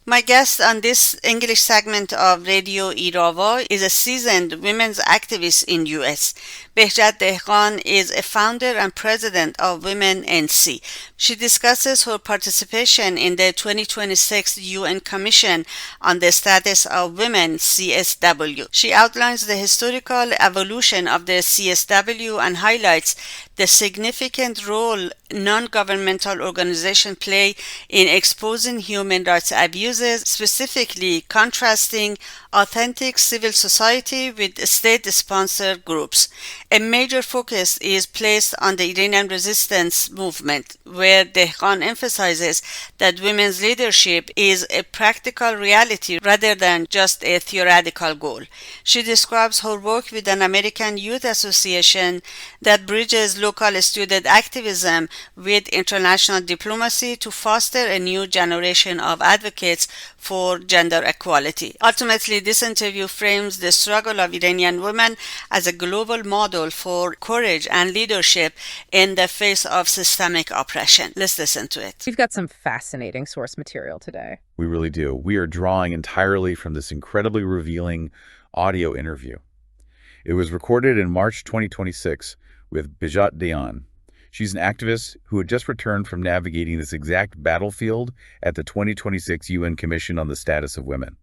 My guest on this English segment of Radio Irava is a seasoned women's activist in US. Behjat Dehghan is a founder and president of WomenNC. She discusses her participation in the 2026 UN Commission on the Status of Women (CSW). She outlines the historical evolution of the CSW and highlights the significant role non-governmental organizations play in exposing human rights abuses, specifically contrasting authentic civil society with state-sponsored groups. A major focus is placed on the Iranian resistance movement, where Dehghan emphasizes that women's leadership is a practical reality rather than just a theoretical goal. She describes her work with an American youth association that bridges local student activism with international diplomacy to foster a new generation of advocates for gender equality. Ultimately, this interview frames the struggle of Iranian women as a global model for courage and leadership in the face of systemic oppression. Let's listen to it. We've got some fascinating source material today. We really do. We are drawing entirely from this incredibly revealing audio interview. It was recorded in March 2026 with Behjat Dehghan. She's an activist who had just returned from navigating this exact battlefield at the 2026 UN Commission on the Status of Women.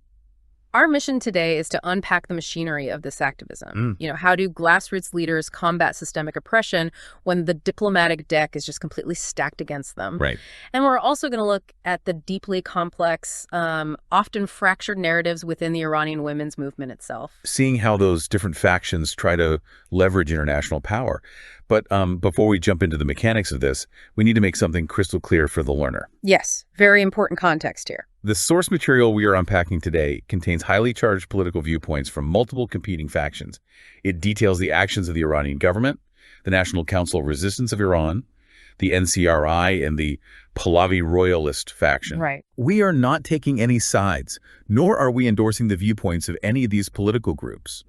Our mission today is to unpack the machinery of this activism. How do grassroots leaders combat systemic oppression when the diplomatic deck is just completely stacked against them? Right. And we're also going to look at the deeply complex, often fractured narratives within the Iranian women's movement itself. Seeing how those different factions try to leverage international power. But before we jump into the mechanics of this, we need to make something crystal clear for the learner. Yes, very important context here. The source material we are unpacking today contains highly charged political viewpoints from multiple competing factions. It details the actions of the Iranian government, the National Council of Resistance of Iran, the NCRI, and the Pahlavi royalist faction. Right. We are not taking any sides, nor are we endorsing the viewpoints of any of these political groups.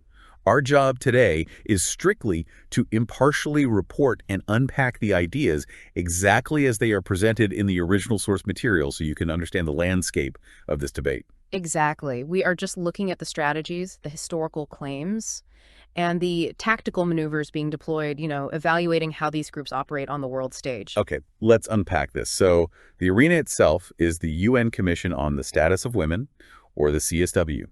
Our job today is strictly to impartially report and unpack the ideas exactly as they are presented in the original source material so you can understand the landscape of this debate. Exactly. We are just looking at the strategies, the historical claims, and the tactical maneuvers being deployed, evaluating how these groups operate on the world stage. Okay, let's unpack this. So the arena itself is the UN Commission on the Status of Women, or the CSW.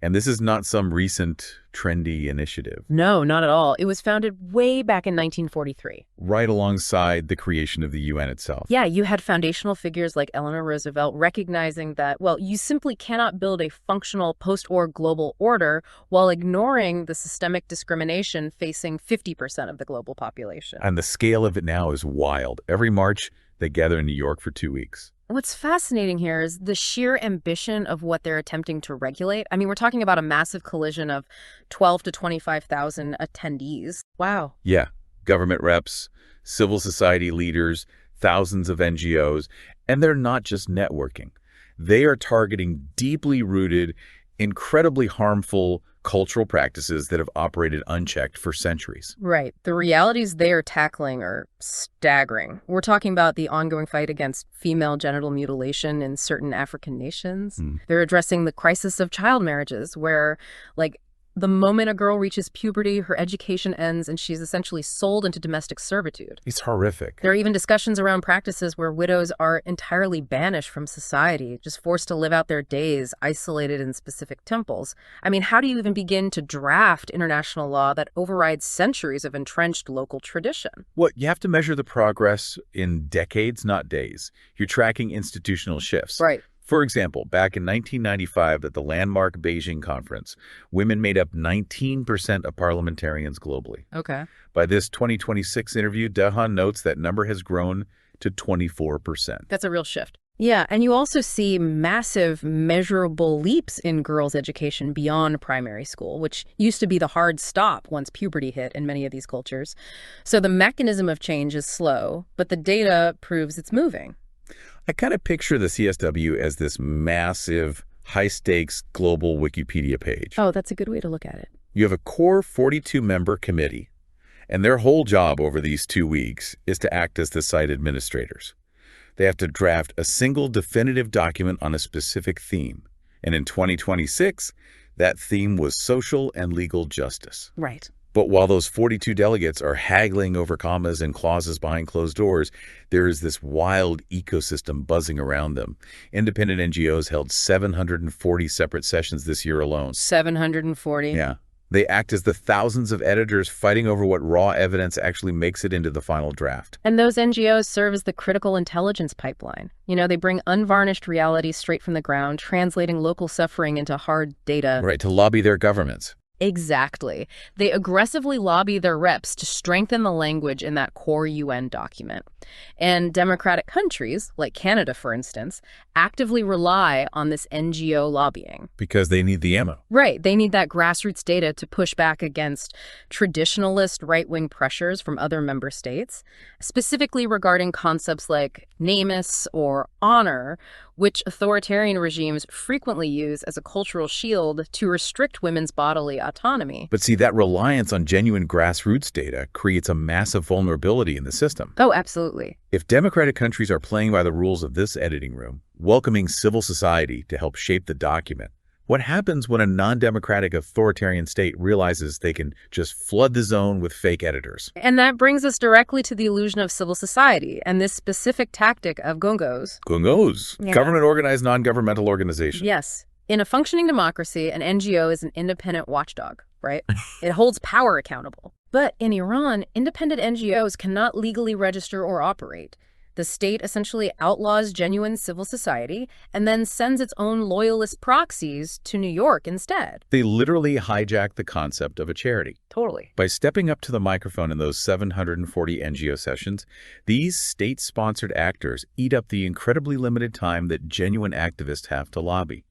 And this is not some recent trendy initiative. No, not at all. It was founded way back in 1943. Right alongside the creation of the UN itself. Yeah, you had foundational figures like Eleanor Roosevelt recognizing that, you simply cannot build a functional post-war global order while ignoring the systemic discrimination facing 50% of the global population. And the scale of it now is wild. Every March, they gather in New York for 2 weeks. What's fascinating here is the sheer ambition of what they're attempting to regulate. I mean, we're talking about a massive collision of 12 to 25,000 attendees. Wow. Yeah. Government reps, civil society leaders, thousands of NGOs, and they're not just networking. They are targeting deeply rooted, incredibly harmful cultural practices that have operated unchecked for centuries. Right. The realities they are tackling are staggering. We're talking about the ongoing fight against female genital mutilation in certain African nations. They're addressing the crisis of child marriages, where, the moment a girl reaches puberty, her education ends, and she's essentially sold into domestic servitude. It's horrific. There are even discussions around practices where widows are entirely banished from society, just forced to live out their days isolated in specific temples. I mean, how do you even begin to draft international law that overrides centuries of entrenched local tradition? Well, you have to measure the progress in decades, not days. You're tracking institutional shifts. Right. For example, back in 1995 at the landmark Beijing conference, women made up 19% of parliamentarians globally. Okay. By this 2026 interview, Dehghan notes that number has grown to 24%. That's a real shift. Yeah, and you also see massive, measurable leaps in girls' education beyond primary school, which used to be the hard stop once puberty hit in many of these cultures. So the mechanism of change is slow, but the data proves it's moving. I kind of picture the CSW as this massive, high-stakes global Wikipedia page. Oh, that's a good way to look at it. You have a core 42-member committee, and their whole job over these 2 weeks is to act as the site administrators. They have to draft a single definitive document on a specific theme. And in 2026, that theme was social and legal justice. Right. But while those 42 delegates are haggling over commas and clauses behind closed doors, there is this wild ecosystem buzzing around them. Independent NGOs held 740 separate sessions this year alone. 740? Yeah. They act as the thousands of editors fighting over what raw evidence actually makes it into the final draft. And those NGOs serve as the critical intelligence pipeline. They bring unvarnished reality straight from the ground, translating local suffering into hard data. Right, to lobby their governments. Exactly. They aggressively lobby their reps to strengthen the language in that core UN document. And democratic countries, like Canada, for instance, actively rely on this NGO lobbying. Because they need the ammo. Right. They need that grassroots data to push back against traditionalist right-wing pressures from other member states, specifically regarding concepts like namus or honor, which authoritarian regimes frequently use as a cultural shield to restrict women's bodily autonomy. But see, that reliance on genuine grassroots data creates a massive vulnerability in the system. Oh, absolutely. If democratic countries are playing by the rules of this editing room, welcoming civil society to help shape the document, what happens when a non-democratic authoritarian state realizes they can just flood the zone with fake editors? And that brings us directly to the illusion of civil society and this specific tactic of gungos. Gungos? Yeah. Government-organized non-governmental organization. Yes. In a functioning democracy, an NGO is an independent watchdog, right? It holds power accountable. But in Iran, independent NGOs cannot legally register or operate. The state essentially outlaws genuine civil society and then sends its own loyalist proxies to New York instead. They literally hijack the concept of a charity. Totally. By stepping up to the microphone in those 740 NGO sessions, these state-sponsored actors eat up the incredibly limited time that genuine activists have to lobby.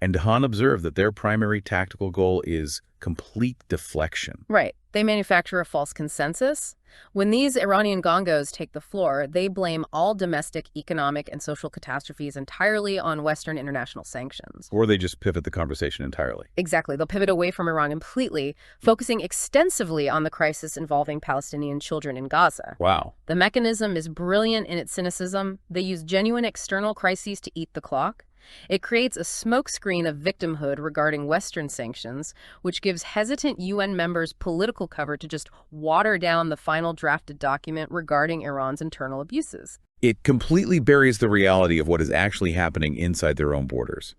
And Dehghan observed that their primary tactical goal is complete deflection. Right. They manufacture a false consensus. When these Iranian gongos take the floor, they blame all domestic, economic, and social catastrophes entirely on Western international sanctions. Or they just pivot the conversation entirely. Exactly. They'll pivot away from Iran completely, focusing extensively on the crisis involving Palestinian children in Gaza. Wow. The mechanism is brilliant in its cynicism. They use genuine external crises to eat the clock. It creates a smokescreen of victimhood regarding Western sanctions, which gives hesitant UN members political cover to just water down the final drafted document regarding Iran's internal abuses. It completely buries the reality of what is actually happening inside their own borders.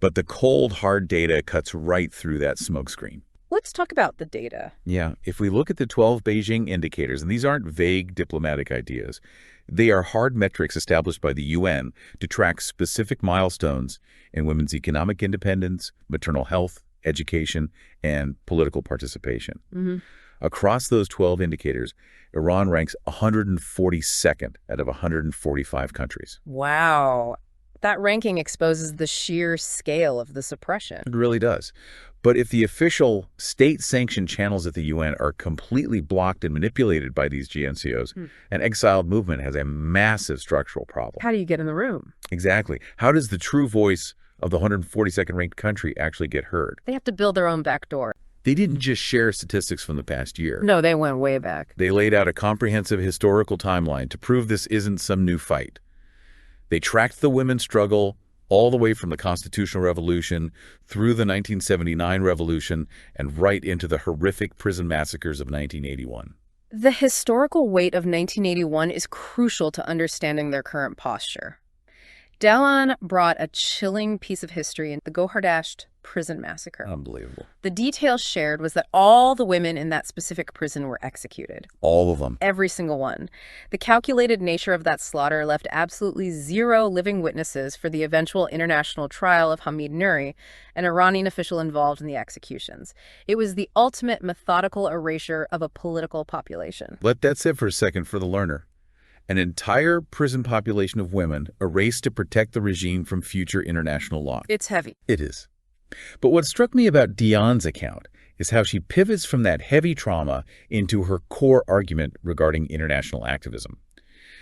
But the cold, hard data cuts right through that smokescreen. Let's talk about the data. Yeah, if we look at the 12 Beijing indicators, and these aren't vague diplomatic ideas, they are hard metrics established by the UN to track specific milestones in women's economic independence, maternal health, education, and political participation. Mm-hmm. Across those 12 indicators, Iran ranks 142nd out of 145 countries. Wow. That ranking exposes the sheer scale of the suppression. It really does. But if the official state-sanctioned channels at the UN are completely blocked and manipulated by these GNCOs, an exiled movement has a massive structural problem. How do you get in the room? Exactly. How does the true voice of the 142nd ranked country actually get heard? They have to build their own back door. They didn't just share statistics from the past year. No, they went way back. They laid out a comprehensive historical timeline to prove this isn't some new fight. They tracked the women's struggle all the way from the Constitutional Revolution through the 1979 revolution and right into the horrific prison massacres of 1981. The historical weight of 1981 is crucial to understanding their current posture. Dehghan brought a chilling piece of history in the Gohardasht prison massacre. Unbelievable. The details shared was that all the women in that specific prison were executed. All of them. Every single one. The calculated nature of that slaughter left absolutely zero living witnesses for the eventual international trial of Hamid Nouri, an Iranian official involved in the executions. It was the ultimate methodical erasure of a political population. Let that sit for a second for the learner. An entire prison population of women erased to protect the regime from future international law. It's heavy. It is. But what struck me about Dehghan's account is how she pivots from that heavy trauma into her core argument regarding international activism.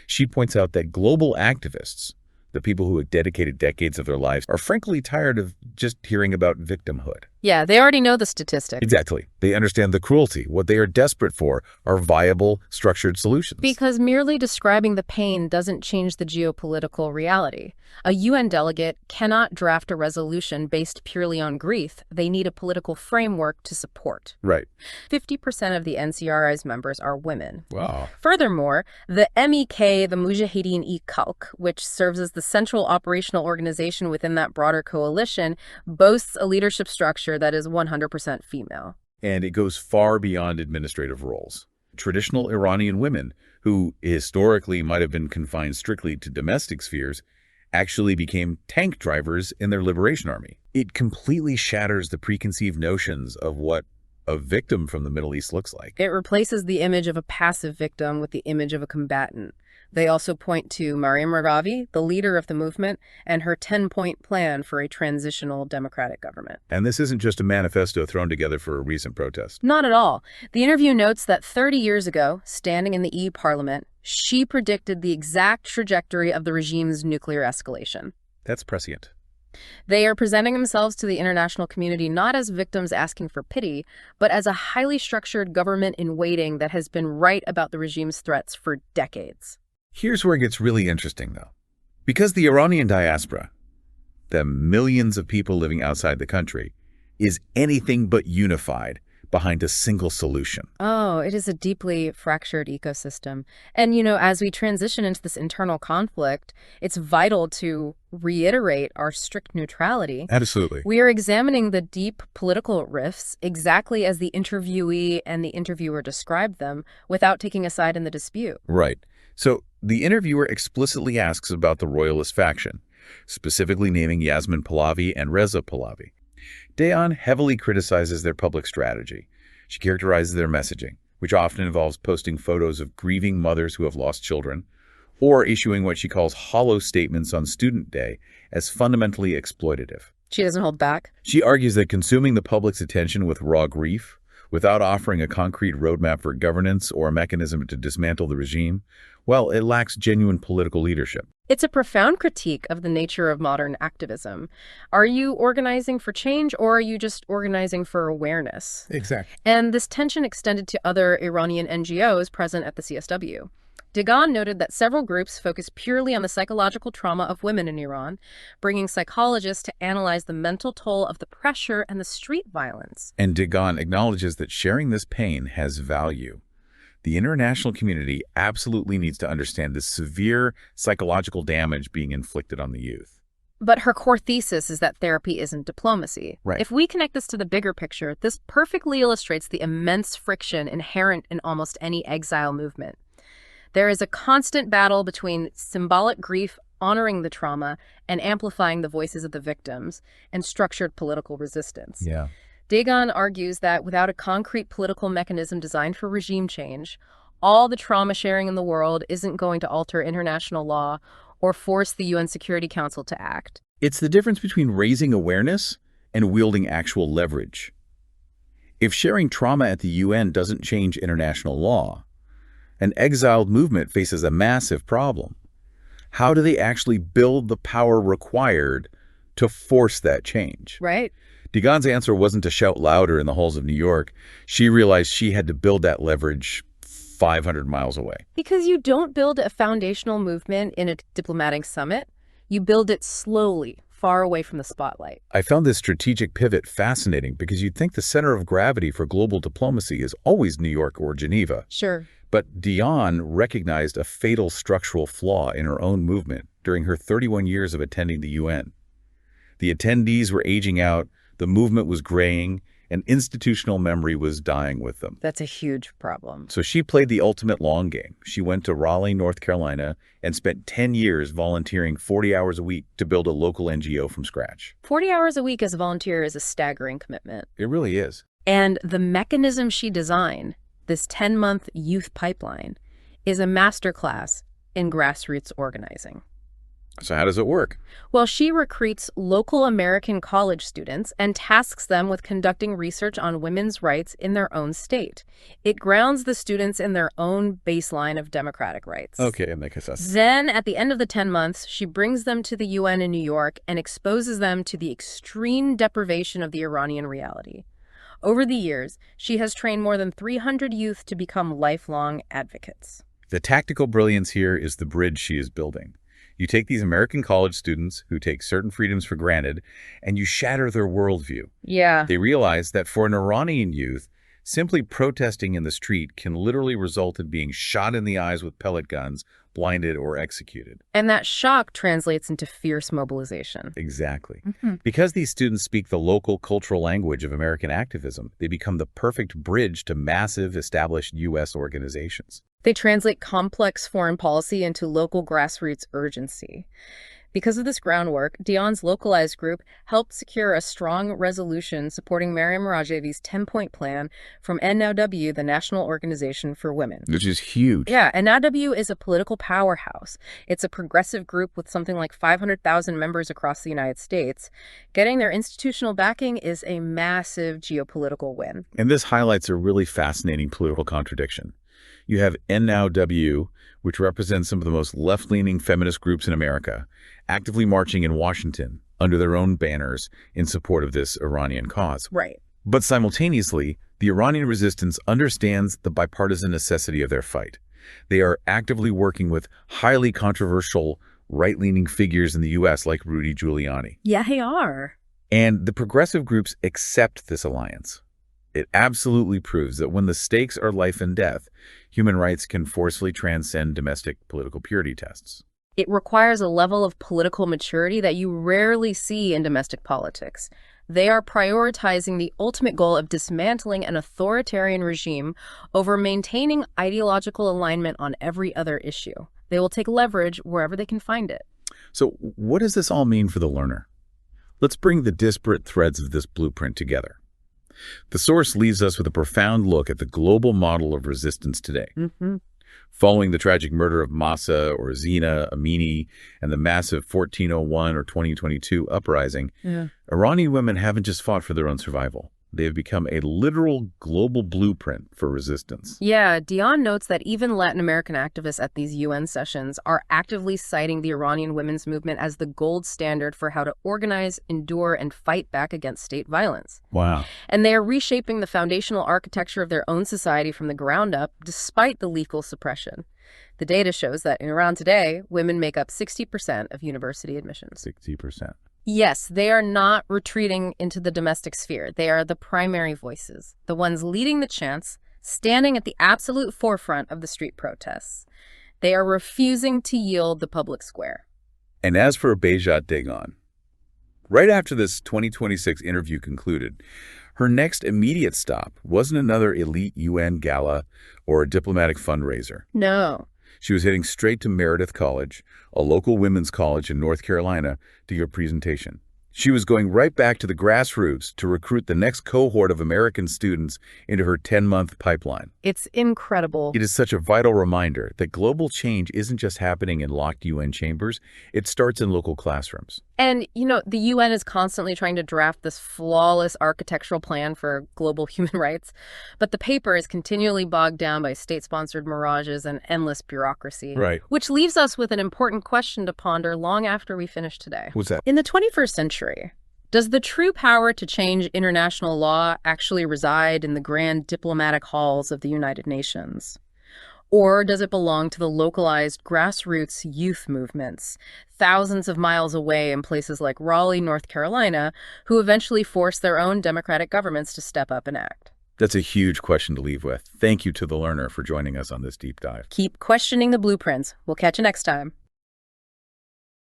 She points out that global activists, the people who have dedicated decades of their lives, are frankly tired of just hearing about victimhood. Yeah, they already know the statistic. Exactly. They understand the cruelty. What they are desperate for are viable, structured solutions. Because merely describing the pain doesn't change the geopolitical reality. A UN delegate cannot draft a resolution based purely on grief. They need a political framework to support. Right. 50% of the NCRI's members are women. Wow. Furthermore, the MEK, the Mujahideen-e-Khalq, which serves as the central operational organization within that broader coalition, boasts a leadership structure that is 100% female. And it goes far beyond administrative roles. Traditional Iranian women, who historically might have been confined strictly to domestic spheres, actually became tank drivers in their liberation army. It completely shatters the preconceived notions of what a victim from the Middle East looks like. It replaces the image of a passive victim with the image of a combatant. They also point to Maryam Ravi, the leader of the movement, and her 10-point plan for a transitional democratic government. And this isn't just a manifesto thrown together for a recent protest. Not at all. The interview notes that 30 years ago, standing in the EU Parliament, she predicted the exact trajectory of the regime's nuclear escalation. That's prescient. They are presenting themselves to the international community not as victims asking for pity, but as a highly structured government in waiting that has been right about the regime's threats for decades. Here's where it gets really interesting, though. Because the Iranian diaspora, the millions of people living outside the country, is anything but unified behind a single solution. Oh, it is a deeply fractured ecosystem. And, as we transition into this internal conflict, it's vital to reiterate our strict neutrality. Absolutely. We are examining the deep political rifts exactly as the interviewee and the interviewer described them without taking a side in the dispute. Right. So the interviewer explicitly asks about the royalist faction, specifically naming Yasmin Pahlavi and Reza Pahlavi. Dehghan heavily criticizes their public strategy. She characterizes their messaging, which often involves posting photos of grieving mothers who have lost children, or issuing what she calls hollow statements on Student Day, as fundamentally exploitative. She doesn't hold back. She argues that consuming the public's attention with raw grief, without offering a concrete roadmap for governance or a mechanism to dismantle the regime, well, it lacks genuine political leadership. It's a profound critique of the nature of modern activism. Are you organizing for change, or are you just organizing for awareness? Exactly. And this tension extended to other Iranian NGOs present at the CSW. Dehghan noted that several groups focus purely on the psychological trauma of women in Iran, bringing psychologists to analyze the mental toll of the pressure and the street violence. And Dehghan acknowledges that sharing this pain has value. The international community absolutely needs to understand the severe psychological damage being inflicted on the youth. But her core thesis is that therapy isn't diplomacy. Right. If we connect this to the bigger picture, this perfectly illustrates the immense friction inherent in almost any exile movement. There is a constant battle between symbolic grief, honoring the trauma, and amplifying the voices of the victims, and structured political resistance. Yeah. Dehghan argues that without a concrete political mechanism designed for regime change, all the trauma sharing in the world isn't going to alter international law or force the UN Security Council to act. It's the difference between raising awareness and wielding actual leverage. If sharing trauma at the UN doesn't change international law, an exiled movement faces a massive problem. How do they actually build the power required to force that change? Right. Dehghan's answer wasn't to shout louder in the halls of New York. She realized she had to build that leverage 500 miles away. Because you don't build a foundational movement in a diplomatic summit. You build it slowly, far away from the spotlight. I found this strategic pivot fascinating because you'd think the center of gravity for global diplomacy is always New York or Geneva. Sure. But Dehghan recognized a fatal structural flaw in her own movement during her 31 years of attending the UN. The attendees were aging out, the movement was graying, and institutional memory was dying with them. That's a huge problem. So she played the ultimate long game. She went to Raleigh, North Carolina, and spent 10 years volunteering 40 hours a week to build a local NGO from scratch. 40 hours a week as a volunteer is a staggering commitment. It really is. And the mechanism she designed, this 10-month youth pipeline, is a masterclass in grassroots organizing. So how does it work? Well, she recruits local American college students and tasks them with conducting research on women's rights in their own state. It grounds the students in their own baseline of democratic rights. Okay, that makes sense. Then, at the end of the 10 months, she brings them to the UN in New York and exposes them to the extreme deprivation of the Iranian reality. Over the years, she has trained more than 300 youth to become lifelong advocates. The tactical brilliance here is the bridge she is building. You take these American college students who take certain freedoms for granted, and you shatter their worldview. Yeah. They realize that for an Iranian youth, simply protesting in the street can literally result in being shot in the eyes with pellet guns, blinded, or executed. And that shock translates into fierce mobilization. Exactly. Because these students speak the local cultural language of American activism, they become the perfect bridge to massive established U.S. organizations. They translate complex foreign policy into local grassroots urgency. Because of this groundwork, Dehghan's localized group helped secure a strong resolution supporting Maryam Rajavi's 10-point plan from NOW, the National Organization for Women. Which is huge. Yeah, NOW is a political powerhouse. It's a progressive group with something like 500,000 members across the United States. Getting their institutional backing is a massive geopolitical win. And this highlights a really fascinating political contradiction. You have NOW, which represents some of the most left-leaning feminist groups in America, actively marching in Washington under their own banners in support of this Iranian cause. Right. But simultaneously, the Iranian resistance understands the bipartisan necessity of their fight. They are actively working with highly controversial right-leaning figures in the U.S. like Rudy Giuliani. Yeah, they are. And the progressive groups accept this alliance. It absolutely proves that when the stakes are life and death, human rights can forcefully transcend domestic political purity tests. It requires a level of political maturity that you rarely see in domestic politics. They are prioritizing the ultimate goal of dismantling an authoritarian regime over maintaining ideological alignment on every other issue. They will take leverage wherever they can find it. So what does this all mean for the learner? Let's bring the disparate threads of this blueprint together. The source leaves us with a profound look at the global model of resistance today. Following the tragic murder of Mahsa or Zina Amini and the massive 1401 or 2022 uprising, Iranian women haven't just fought for their own survival. They have become a literal global blueprint for resistance. Yeah, Dehghan notes that even Latin American activists at these UN sessions are actively citing the Iranian women's movement as the gold standard for how to organize, endure, and fight back against state violence. Wow. And they are reshaping the foundational architecture of their own society from the ground up, despite the lethal suppression. The data shows that in Iran today, women make up 60% of university admissions. 60%. Yes, they are not retreating into the domestic sphere. They are the primary voices, the ones leading the chants, standing at the absolute forefront of the street protests. They are refusing to yield the public square. And as for Behjat Dehghan, right after this 2026 interview concluded, her next immediate stop wasn't another elite UN gala or a diplomatic fundraiser. No. She was heading straight to Meredith College, a local women's college in North Carolina, to give a presentation. She was going right back to the grassroots to recruit the next cohort of American students into her 10-month pipeline. It's incredible. It is such a vital reminder that global change isn't just happening in locked UN chambers, it starts in local classrooms. And, you know, the UN is constantly trying to draft this flawless architectural plan for global human rights, but the paper is continually bogged down by state-sponsored mirages and endless bureaucracy. Right. Which leaves us with an important question to ponder long after we finish today. What's that? In the 21st century, does the true power to change international law actually reside in the grand diplomatic halls of the United Nations? Or does it belong to the localized grassroots youth movements, thousands of miles away in places like Raleigh, North Carolina, who eventually force their own democratic governments to step up and act? That's a huge question to leave with. Thank you to the learner for joining us on this deep dive. Keep questioning the blueprints. We'll catch you next time.